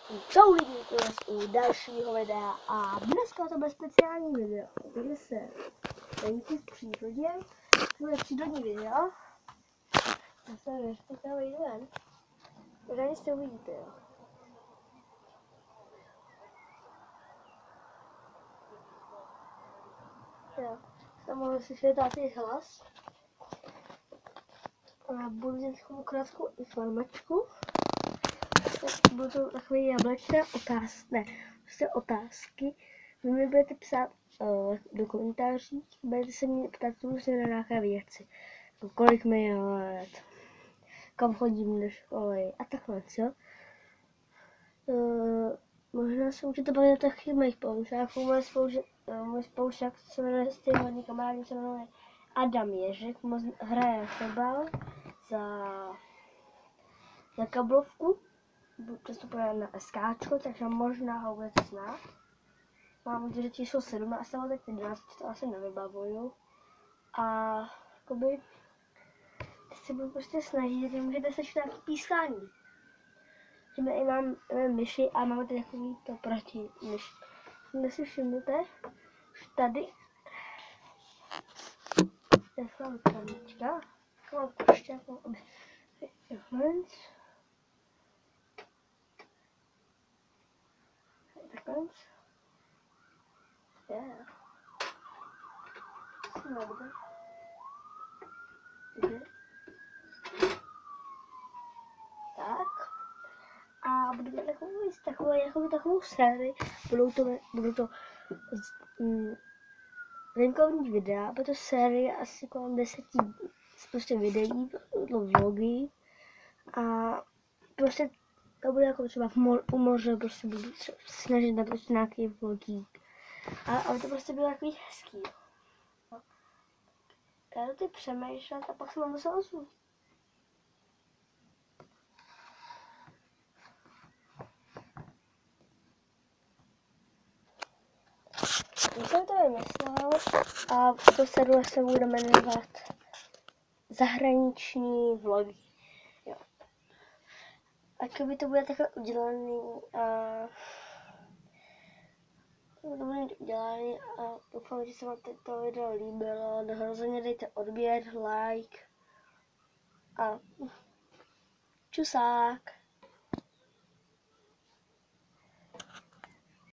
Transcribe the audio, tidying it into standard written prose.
Čau lidi, u dalšího videa a dneska to bude speciální video, kde se venku v přírodě, to bude přírodní video. Já se nevím, že to vyjde ven. Pořádně se uvidíte, jo. Jo, tam mohl slyšet tady hlas. A budu dělat takovou krátkou informačku. Budou takové jablečné otázky, ne, prostě otázky. Vy mi budete psát do komentářů, budete se mě ptát různě na nějaké věci. Kolik mi je let, kam chodím do školy a takhle, jo. Možná se můžete bavit o taky mých spolužáků. Můj spolužák se jmenuje stejný kamarád, se jmenuje Adam Ježek, hraje fotbal za Kablovku. Přestupuje na SKčko, takže možná ho budete znát. Mám že číslo 17, ale teď 11, to asi nevybavuju. A jakoby, teď se budu prostě snažit, že můžete slyšet nějaký pískání. Že my i mám myši a máme tady takový to proti myši. Když si všimnete, tady je taková kranička, taková koště, takhle. Yeah. Dobře. Tak. A budu dělat takovou sérii. Budou to venkovní videa, bude to série asi kolem 10 prostě videí, vlogy. A prostě to bude jako třeba u moře, prostě budu snažit natočit nějaký vlogík. Ale to prostě bylo takový hezký. Já to teď přemýšlet a pak se mám musela ozvat. Když jsem to vymyslel a to server se bude jmenovat Zahraniční vlogy. Jo. A kdyby to bude takhle udělaný a doufám, že se vám toto video líbilo. Rozhodně dejte odběr, like a čusák.